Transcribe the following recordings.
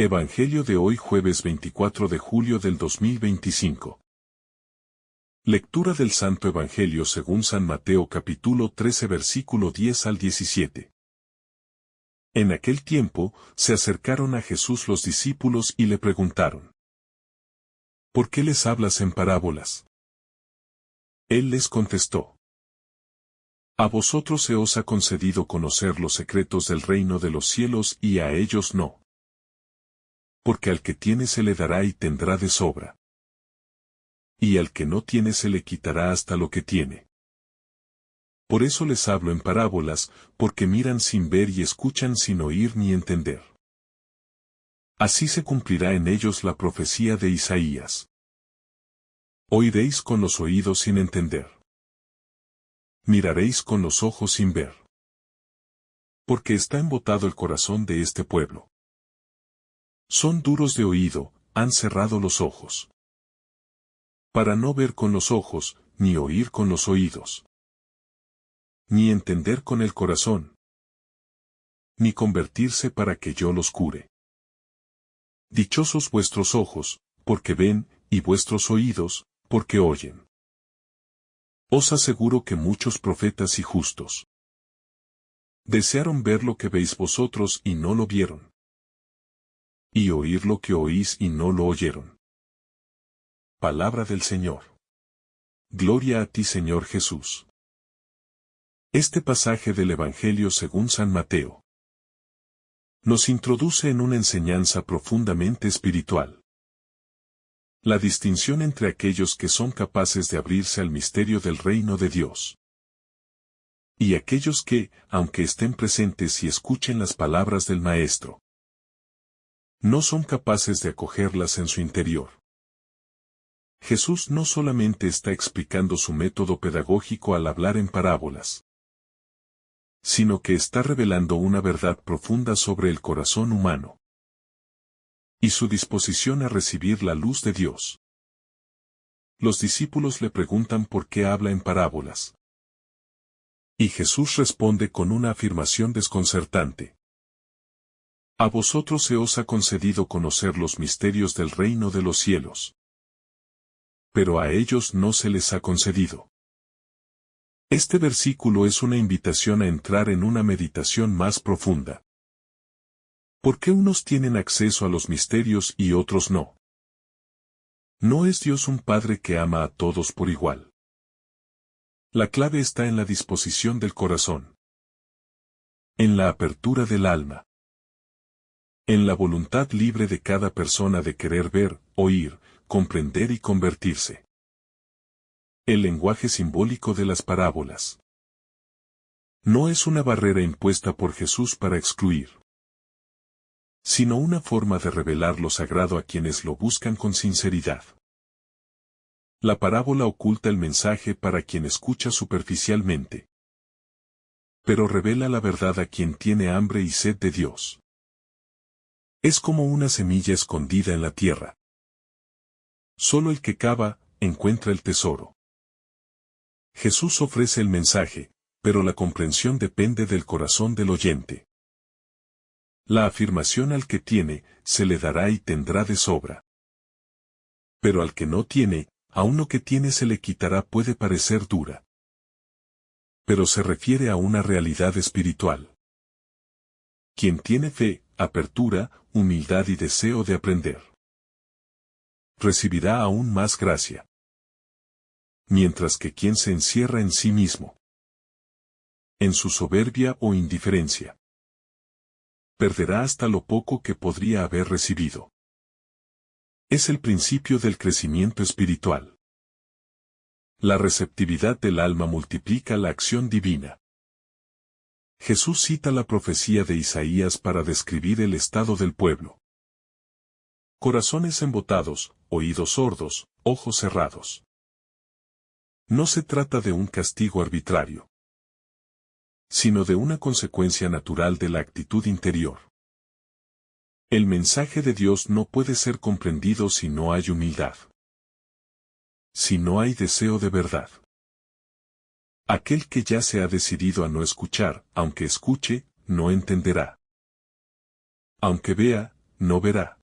Evangelio de hoy jueves 24 de julio del 2025. Lectura del Santo Evangelio según San Mateo capítulo 13 versículo 10 al 17. En aquel tiempo, se acercaron a Jesús los discípulos y le preguntaron: ¿Por qué les hablas en parábolas? Él les contestó: A vosotros se os ha concedido conocer los secretos del reino de los cielos y a ellos no. Porque al que tiene se le dará y tendrá de sobra. Y al que no tiene se le quitará hasta lo que tiene. Por eso les hablo en parábolas, porque miran sin ver y escuchan sin oír ni entender. Así se cumplirá en ellos la profecía de Isaías. Oiréis con los oídos sin entender. Miraréis con los ojos sin ver. Porque está embotado el corazón de este pueblo. Son duros de oído, han cerrado los ojos. Para no ver con los ojos, ni oír con los oídos. Ni entender con el corazón. Ni convertirse para que yo los cure. Dichosos vuestros ojos, porque ven, y vuestros oídos, porque oyen. Os aseguro que muchos profetas y justos desearon ver lo que veis vosotros y no lo vieron. Y oír lo que oís y no lo oyeron. Palabra del Señor. Gloria a ti, Señor Jesús. Este pasaje del Evangelio según San Mateo nos introduce en una enseñanza profundamente espiritual. La distinción entre aquellos que son capaces de abrirse al misterio del reino de Dios y aquellos que, aunque estén presentes y escuchen las palabras del Maestro, no son capaces de acogerlas en su interior. Jesús no solamente está explicando su método pedagógico al hablar en parábolas, sino que está revelando una verdad profunda sobre el corazón humano y su disposición a recibir la luz de Dios. Los discípulos le preguntan por qué habla en parábolas. Y Jesús responde con una afirmación desconcertante. A vosotros se os ha concedido conocer los misterios del reino de los cielos. Pero a ellos no se les ha concedido. Este versículo es una invitación a entrar en una meditación más profunda. ¿Por qué unos tienen acceso a los misterios y otros no? ¿No es Dios un Padre que ama a todos por igual? La clave está en la disposición del corazón, en la apertura del alma, en la voluntad libre de cada persona de querer ver, oír, comprender y convertirse. El lenguaje simbólico de las parábolas no es una barrera impuesta por Jesús para excluir, sino una forma de revelar lo sagrado a quienes lo buscan con sinceridad. La parábola oculta el mensaje para quien escucha superficialmente, pero revela la verdad a quien tiene hambre y sed de Dios. Es como una semilla escondida en la tierra. Solo el que cava, encuentra el tesoro. Jesús ofrece el mensaje, pero la comprensión depende del corazón del oyente. La afirmación al que tiene, se le dará y tendrá de sobra. Pero al que no tiene, aun lo que tiene se le quitará puede parecer dura. Pero se refiere a una realidad espiritual. Quien tiene fe, apertura, humildad y deseo de aprender, recibirá aún más gracia. Mientras que quien se encierra en sí mismo, en su soberbia o indiferencia, perderá hasta lo poco que podría haber recibido. Es el principio del crecimiento espiritual. La receptividad del alma multiplica la acción divina. Jesús cita la profecía de Isaías para describir el estado del pueblo. Corazones embotados, oídos sordos, ojos cerrados. No se trata de un castigo arbitrario, sino de una consecuencia natural de la actitud interior. El mensaje de Dios no puede ser comprendido si no hay humildad, si no hay deseo de verdad. Aquel que ya se ha decidido a no escuchar, aunque escuche, no entenderá. Aunque vea, no verá.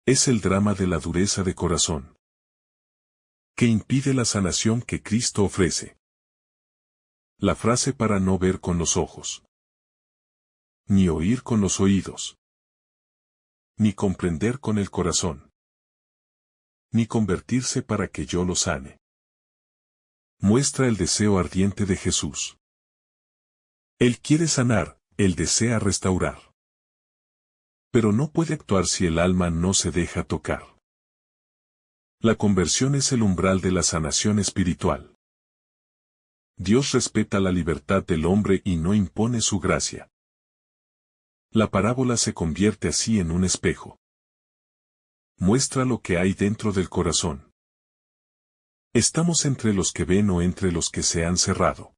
Es el drama de la dureza de corazón, que impide la sanación que Cristo ofrece. La frase para no ver con los ojos, ni oír con los oídos, ni comprender con el corazón, ni convertirse para que yo lo sane. Muestra el deseo ardiente de Jesús. Él quiere sanar, Él desea restaurar. Pero no puede actuar si el alma no se deja tocar. La conversión es el umbral de la sanación espiritual. Dios respeta la libertad del hombre y no impone su gracia. La parábola se convierte así en un espejo. Muestra lo que hay dentro del corazón. ¿Estamos entre los que ven o entre los que se han cerrado?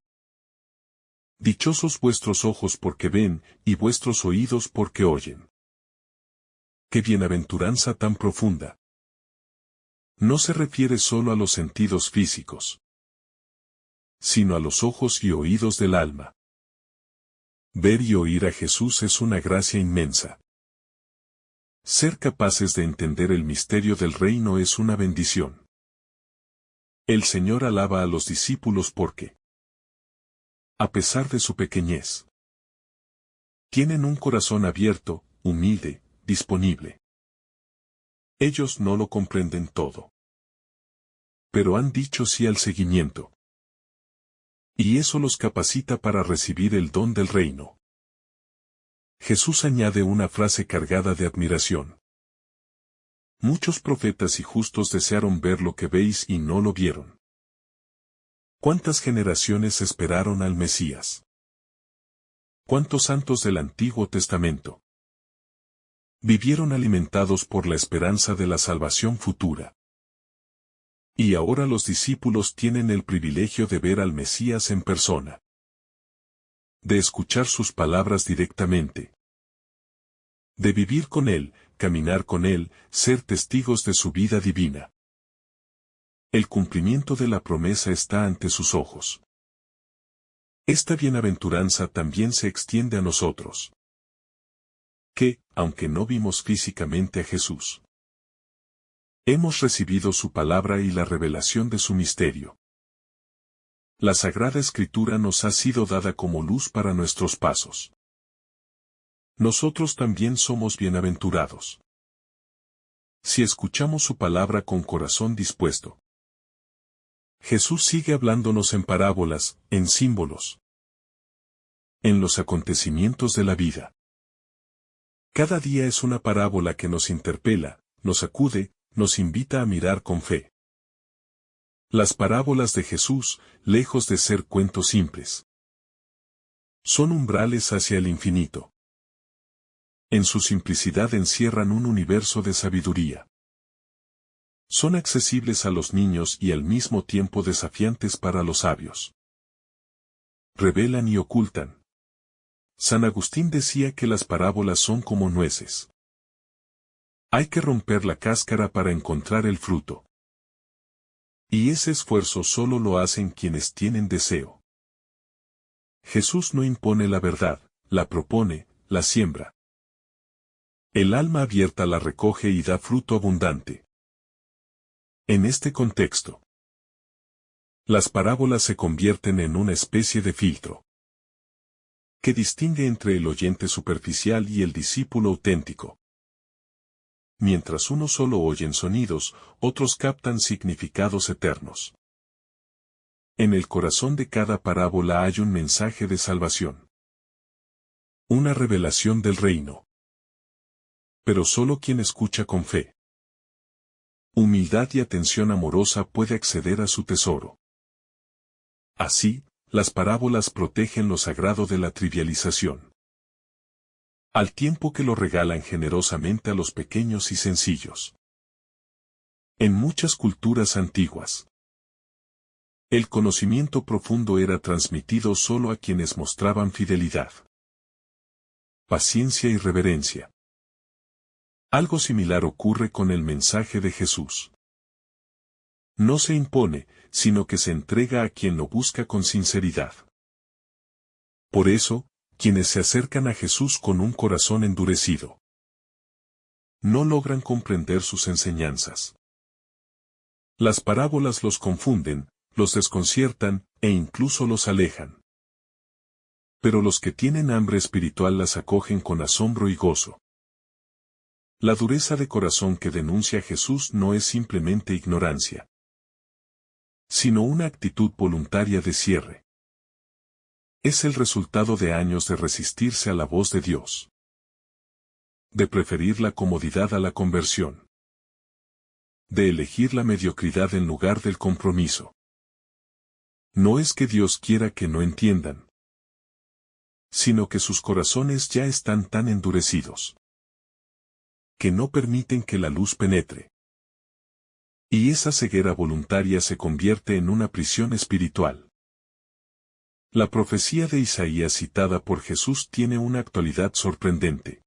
Dichosos vuestros ojos porque ven, y vuestros oídos porque oyen. ¡Qué bienaventuranza tan profunda! No se refiere solo a los sentidos físicos, sino a los ojos y oídos del alma. Ver y oír a Jesús es una gracia inmensa. Ser capaces de entender el misterio del reino es una bendición. El Señor alaba a los discípulos porque, a pesar de su pequeñez, tienen un corazón abierto, humilde, disponible. Ellos no lo comprenden todo, pero han dicho sí al seguimiento. Y eso los capacita para recibir el don del reino. Jesús añade una frase cargada de admiración. Muchos profetas y justos desearon ver lo que veis y no lo vieron. ¿Cuántas generaciones esperaron al Mesías? ¿Cuántos santos del Antiguo Testamento vivieron alimentados por la esperanza de la salvación futura? Y ahora los discípulos tienen el privilegio de ver al Mesías en persona, de escuchar sus palabras directamente, de vivir con Él, caminar con Él, ser testigos de su vida divina. El cumplimiento de la promesa está ante sus ojos. Esta bienaventuranza también se extiende a nosotros, que, aunque no vimos físicamente a Jesús, hemos recibido su palabra y la revelación de su misterio. La Sagrada Escritura nos ha sido dada como luz para nuestros pasos. Nosotros también somos bienaventurados si escuchamos su palabra con corazón dispuesto. Jesús sigue hablándonos en parábolas, en símbolos, en los acontecimientos de la vida. Cada día es una parábola que nos interpela, nos sacude, nos invita a mirar con fe. Las parábolas de Jesús, lejos de ser cuentos simples, son umbrales hacia el infinito. En su simplicidad encierran un universo de sabiduría. Son accesibles a los niños y al mismo tiempo desafiantes para los sabios. Revelan y ocultan. San Agustín decía que las parábolas son como nueces. Hay que romper la cáscara para encontrar el fruto. Y ese esfuerzo solo lo hacen quienes tienen deseo. Jesús no impone la verdad, la propone, la siembra. El alma abierta la recoge y da fruto abundante. En este contexto, las parábolas se convierten en una especie de filtro que distingue entre el oyente superficial y el discípulo auténtico. Mientras unos solo oyen sonidos, otros captan significados eternos. En el corazón de cada parábola hay un mensaje de salvación, una revelación del reino. Pero solo quien escucha con fe, humildad y atención amorosa puede acceder a su tesoro. Así, las parábolas protegen lo sagrado de la trivialización, al tiempo que lo regalan generosamente a los pequeños y sencillos. En muchas culturas antiguas, el conocimiento profundo era transmitido solo a quienes mostraban fidelidad, paciencia y reverencia. Algo similar ocurre con el mensaje de Jesús. No se impone, sino que se entrega a quien lo busca con sinceridad. Por eso, quienes se acercan a Jesús con un corazón endurecido, no logran comprender sus enseñanzas. Las parábolas los confunden, los desconciertan, e incluso los alejan. Pero los que tienen hambre espiritual las acogen con asombro y gozo. La dureza de corazón que denuncia Jesús no es simplemente ignorancia, sino una actitud voluntaria de cierre. Es el resultado de años de resistirse a la voz de Dios, de preferir la comodidad a la conversión, de elegir la mediocridad en lugar del compromiso. No es que Dios quiera que no entiendan, sino que sus corazones ya están tan endurecidos, que no permiten que la luz penetre. Y esa ceguera voluntaria se convierte en una prisión espiritual. La profecía de Isaías citada por Jesús tiene una actualidad sorprendente.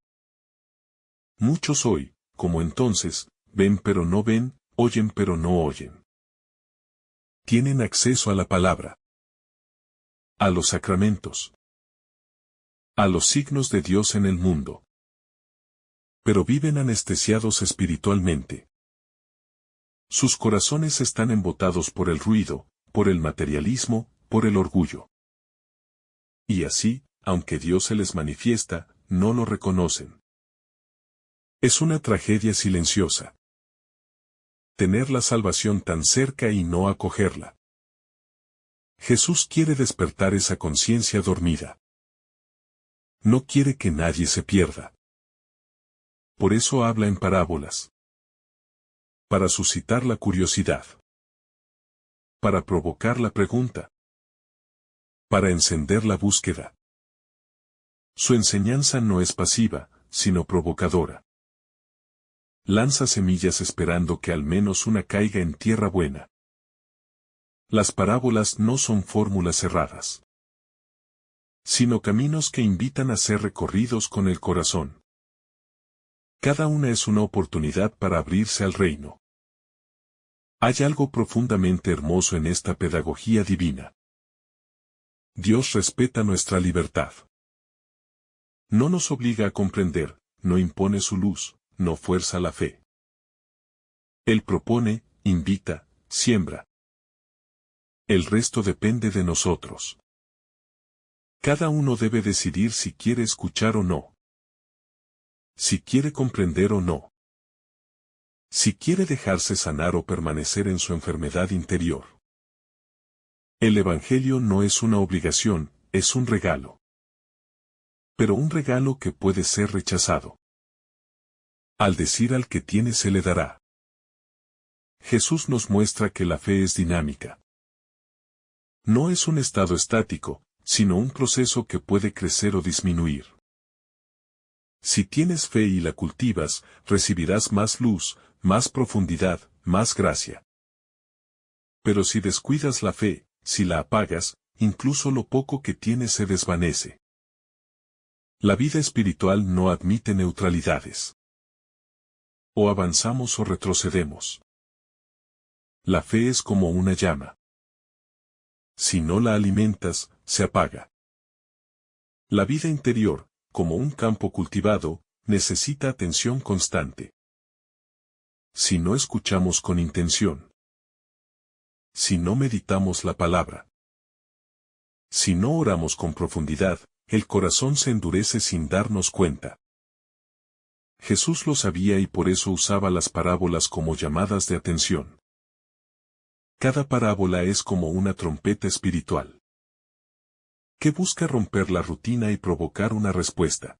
Muchos hoy, como entonces, ven pero no ven, oyen pero no oyen. Tienen acceso a la palabra, a los sacramentos, a los signos de Dios en el mundo, pero viven anestesiados espiritualmente. Sus corazones están embotados por el ruido, por el materialismo, por el orgullo. Y así, aunque Dios se les manifiesta, no lo reconocen. Es una tragedia silenciosa. Tener la salvación tan cerca y no acogerla. Jesús quiere despertar esa conciencia dormida. No quiere que nadie se pierda. Por eso habla en parábolas. Para suscitar la curiosidad. Para provocar la pregunta. Para encender la búsqueda. Su enseñanza no es pasiva, sino provocadora. Lanza semillas esperando que al menos una caiga en tierra buena. Las parábolas no son fórmulas cerradas, sino caminos que invitan a ser recorridos con el corazón. Cada una es una oportunidad para abrirse al reino. Hay algo profundamente hermoso en esta pedagogía divina. Dios respeta nuestra libertad. No nos obliga a comprender, no impone su luz, no fuerza la fe. Él propone, invita, siembra. El resto depende de nosotros. Cada uno debe decidir si quiere escuchar o no. Si quiere comprender o no. Si quiere dejarse sanar o permanecer en su enfermedad interior. El Evangelio no es una obligación, es un regalo. Pero un regalo que puede ser rechazado. Al decir al que tiene se le dará. Jesús nos muestra que la fe es dinámica. No es un estado estático, sino un proceso que puede crecer o disminuir. Si tienes fe y la cultivas, recibirás más luz, más profundidad, más gracia. Pero si descuidas la fe, si la apagas, incluso lo poco que tienes se desvanece. La vida espiritual no admite neutralidades. O avanzamos o retrocedemos. La fe es como una llama. Si no la alimentas, se apaga. La vida interior, como un campo cultivado, necesita atención constante. Si no escuchamos con intención. Si no meditamos la palabra. Si no oramos con profundidad, el corazón se endurece sin darnos cuenta. Jesús lo sabía y por eso usaba las parábolas como llamadas de atención. Cada parábola es como una trompeta espiritual, que busca romper la rutina y provocar una respuesta.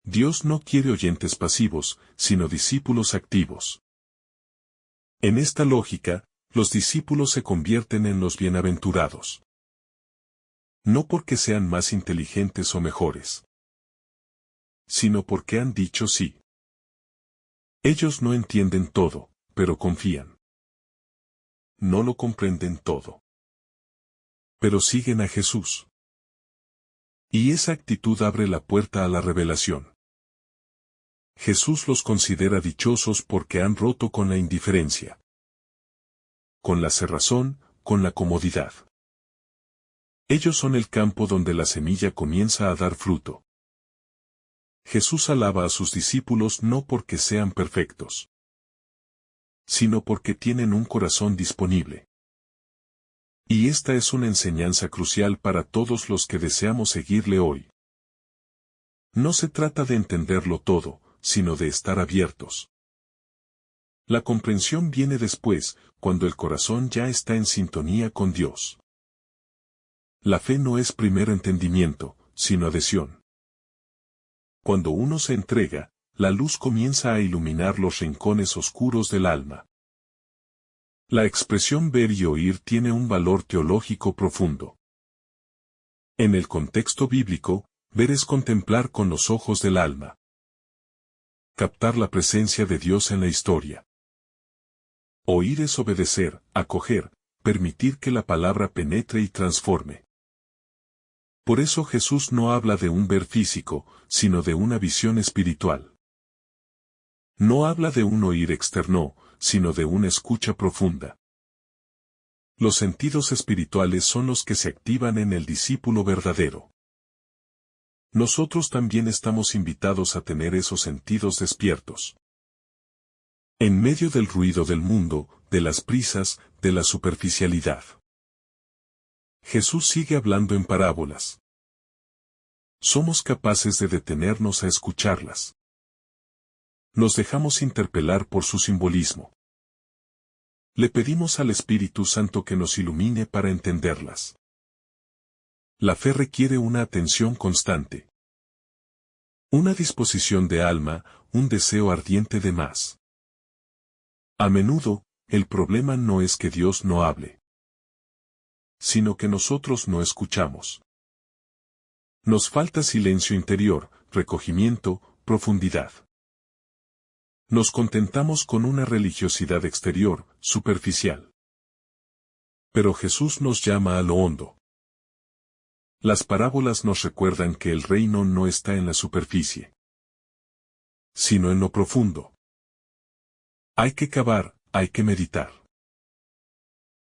Dios no quiere oyentes pasivos, sino discípulos activos. En esta lógica, los discípulos se convierten en los bienaventurados. No porque sean más inteligentes o mejores, sino porque han dicho sí. Ellos no entienden todo, pero confían. No lo comprenden todo, pero siguen a Jesús. Y esa actitud abre la puerta a la revelación. Jesús los considera dichosos porque han roto con la indiferencia, con la cerrazón, con la comodidad. Ellos son el campo donde la semilla comienza a dar fruto. Jesús alaba a sus discípulos no porque sean perfectos, sino porque tienen un corazón disponible. Y esta es una enseñanza crucial para todos los que deseamos seguirle hoy. No se trata de entenderlo todo, sino de estar abiertos. La comprensión viene después, cuando el corazón ya está en sintonía con Dios. La fe no es primero entendimiento, sino adhesión. Cuando uno se entrega, la luz comienza a iluminar los rincones oscuros del alma. La expresión ver y oír tiene un valor teológico profundo. En el contexto bíblico, ver es contemplar con los ojos del alma. Captar la presencia de Dios en la historia. Oír es obedecer, acoger, permitir que la palabra penetre y transforme. Por eso Jesús no habla de un ver físico, sino de una visión espiritual. No habla de un oír externo, sino de una escucha profunda. Los sentidos espirituales son los que se activan en el discípulo verdadero. Nosotros también estamos invitados a tener esos sentidos despiertos. En medio del ruido del mundo, de las prisas, de la superficialidad. Jesús sigue hablando en parábolas. Somos capaces de detenernos a escucharlas. Nos dejamos interpelar por su simbolismo. Le pedimos al Espíritu Santo que nos ilumine para entenderlas. La fe requiere una atención constante. Una disposición de alma, un deseo ardiente de más. A menudo, el problema no es que Dios no hable, sino que nosotros no escuchamos. Nos falta silencio interior, recogimiento, profundidad. Nos contentamos con una religiosidad exterior, superficial. Pero Jesús nos llama a lo hondo. Las parábolas nos recuerdan que el reino no está en la superficie, sino en lo profundo. Hay que cavar, hay que meditar.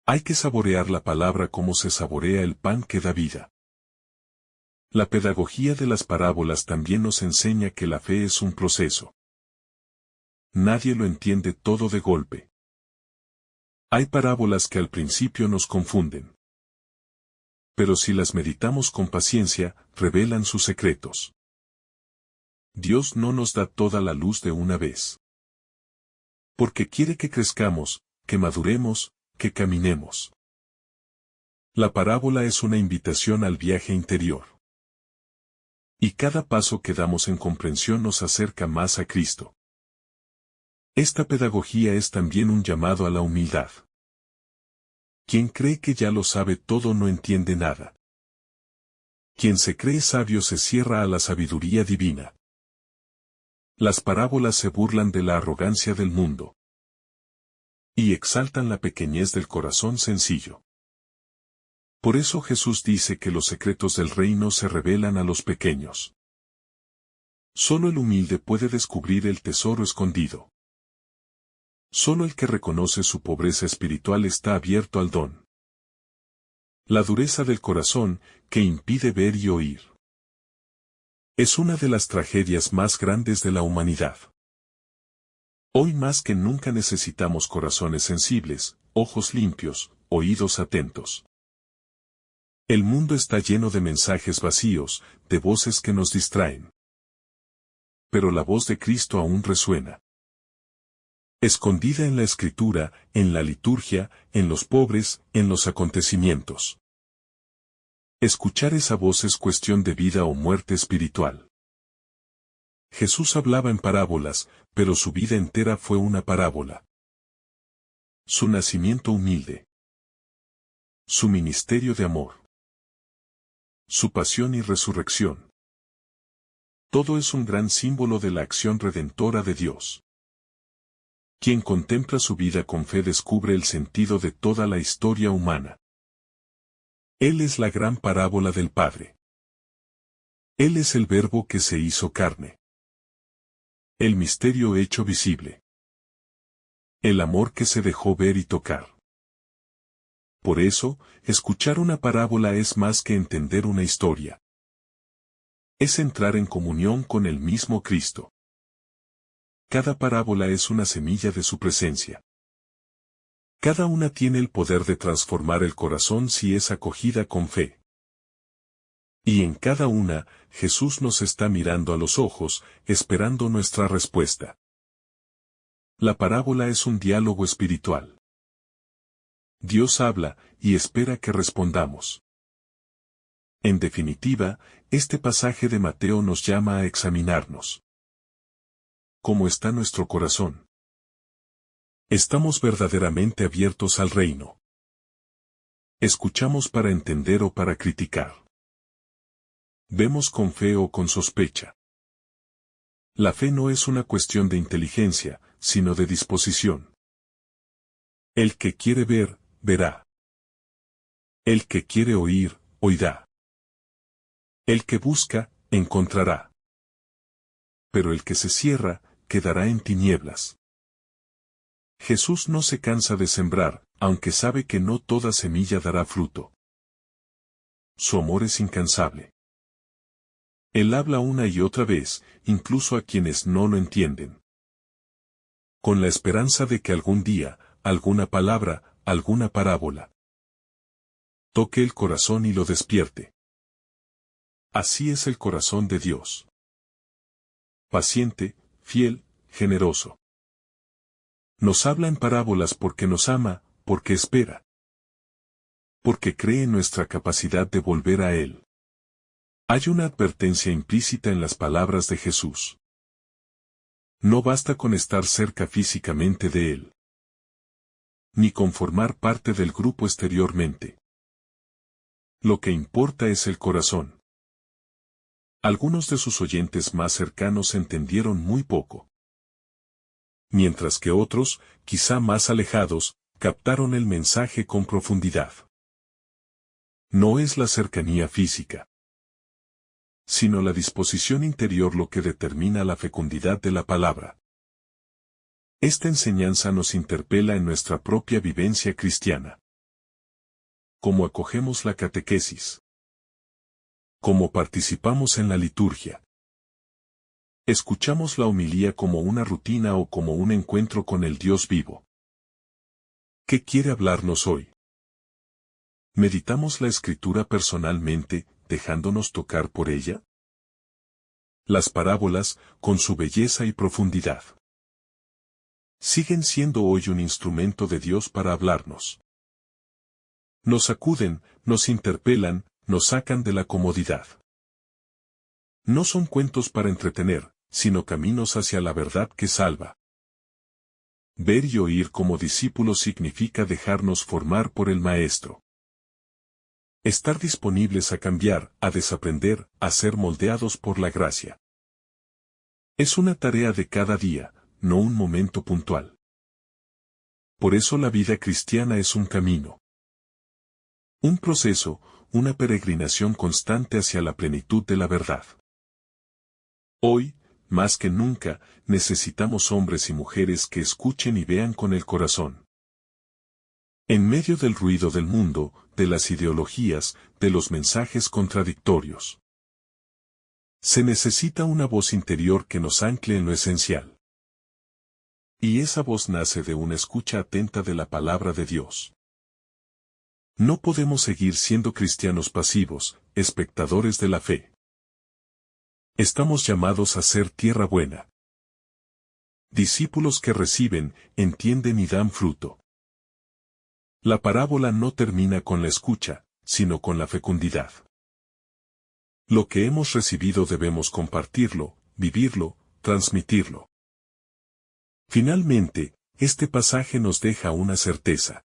Hay que saborear la palabra como se saborea el pan que da vida. La pedagogía de las parábolas también nos enseña que la fe es un proceso. Nadie lo entiende todo de golpe. Hay parábolas que al principio nos confunden. Pero si las meditamos con paciencia, revelan sus secretos. Dios no nos da toda la luz de una vez. Porque quiere que crezcamos, que maduremos, que caminemos. La parábola es una invitación al viaje interior. Y cada paso que damos en comprensión nos acerca más a Cristo. Esta pedagogía es también un llamado a la humildad. Quien cree que ya lo sabe todo no entiende nada. Quien se cree sabio se cierra a la sabiduría divina. Las parábolas se burlan de la arrogancia del mundo. Y exaltan la pequeñez del corazón sencillo. Por eso Jesús dice que los secretos del reino se revelan a los pequeños. Solo el humilde puede descubrir el tesoro escondido. Solo el que reconoce su pobreza espiritual está abierto al don. La dureza del corazón, que impide ver y oír, es una de las tragedias más grandes de la humanidad. Hoy más que nunca necesitamos corazones sensibles, ojos limpios, oídos atentos. El mundo está lleno de mensajes vacíos, de voces que nos distraen. Pero la voz de Cristo aún resuena. Escondida en la Escritura, en la liturgia, en los pobres, en los acontecimientos. Escuchar esa voz es cuestión de vida o muerte espiritual. Jesús hablaba en parábolas, pero su vida entera fue una parábola. Su nacimiento humilde. Su ministerio de amor. Su pasión y resurrección. Todo es un gran símbolo de la acción redentora de Dios. Quien contempla su vida con fe descubre el sentido de toda la historia humana. Él es la gran parábola del Padre. Él es el Verbo que se hizo carne. El misterio hecho visible. El amor que se dejó ver y tocar. Por eso, escuchar una parábola es más que entender una historia. Es entrar en comunión con el mismo Cristo. Cada parábola es una semilla de su presencia. Cada una tiene el poder de transformar el corazón si es acogida con fe. Y en cada una, Jesús nos está mirando a los ojos, esperando nuestra respuesta. La parábola es un diálogo espiritual. Dios habla, y espera que respondamos. En definitiva, este pasaje de Mateo nos llama a examinarnos. ¿Cómo está nuestro corazón? ¿Estamos verdaderamente abiertos al reino? ¿Escuchamos para entender o para criticar? ¿Vemos con fe o con sospecha? La fe no es una cuestión de inteligencia, sino de disposición. El que quiere ver, verá. El que quiere oír, oirá. El que busca, encontrará. Pero el que se cierra, quedará en tinieblas. Jesús no se cansa de sembrar, aunque sabe que no toda semilla dará fruto. Su amor es incansable. Él habla una y otra vez, incluso a quienes no lo entienden. Con la esperanza de que algún día, alguna palabra, alguna parábola, toque el corazón y lo despierte. Así es el corazón de Dios. Paciente, fiel, generoso. Nos habla en parábolas porque nos ama, porque espera. Porque cree en nuestra capacidad de volver a Él. Hay una advertencia implícita en las palabras de Jesús. No basta con estar cerca físicamente de Él, ni con formar parte del grupo exteriormente. Lo que importa es el corazón. Algunos de sus oyentes más cercanos entendieron muy poco. Mientras que otros, quizá más alejados, captaron el mensaje con profundidad. No es la cercanía física, sino la disposición interior lo que determina la fecundidad de la palabra. Esta enseñanza nos interpela en nuestra propia vivencia cristiana. ¿Cómo acogemos la catequesis? ¿Cómo participamos en la liturgia? ¿Escuchamos la homilía como una rutina o como un encuentro con el Dios vivo? ¿Qué quiere hablarnos hoy? ¿Meditamos la Escritura personalmente, dejándonos tocar por ella? Las parábolas, con su belleza y profundidad, siguen siendo hoy un instrumento de Dios para hablarnos. Nos sacuden, nos interpelan, nos sacan de la comodidad. No son cuentos para entretener, sino caminos hacia la verdad que salva. Ver y oír como discípulos significa dejarnos formar por el Maestro. Estar disponibles a cambiar, a desaprender, a ser moldeados por la gracia. Es una tarea de cada día, no un momento puntual. Por eso la vida cristiana es un camino. Un proceso, una peregrinación constante hacia la plenitud de la verdad. Hoy, más que nunca, necesitamos hombres y mujeres que escuchen y vean con el corazón. En medio del ruido del mundo, de las ideologías, de los mensajes contradictorios. Se necesita una voz interior que nos ancle en lo esencial. Y esa voz nace de una escucha atenta de la palabra de Dios. No podemos seguir siendo cristianos pasivos, espectadores de la fe. Estamos llamados a ser tierra buena. Discípulos que reciben, entienden y dan fruto. La parábola no termina con la escucha, sino con la fecundidad. Lo que hemos recibido debemos compartirlo, vivirlo, transmitirlo. Finalmente, este pasaje nos deja una certeza.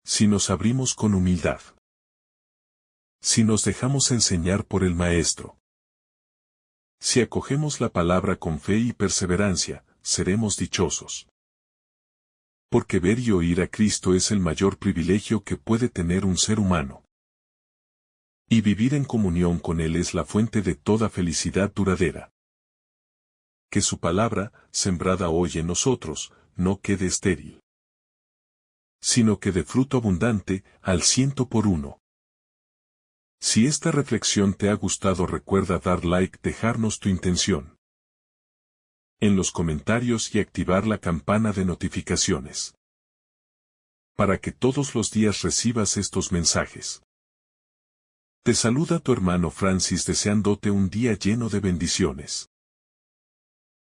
Si nos abrimos con humildad. Si nos dejamos enseñar por el Maestro. Si acogemos la palabra con fe y perseverancia, seremos dichosos. Porque ver y oír a Cristo es el mayor privilegio que puede tener un ser humano. Y vivir en comunión con Él es la fuente de toda felicidad duradera. Que su palabra, sembrada hoy en nosotros, no quede estéril, sino que dé fruto abundante, al 100 por 1. Si esta reflexión te ha gustado, recuerda dar like, dejarnos tu intención en los comentarios y activar la campana de notificaciones para que todos los días recibas estos mensajes. Te saluda tu hermano Francis deseándote un día lleno de bendiciones.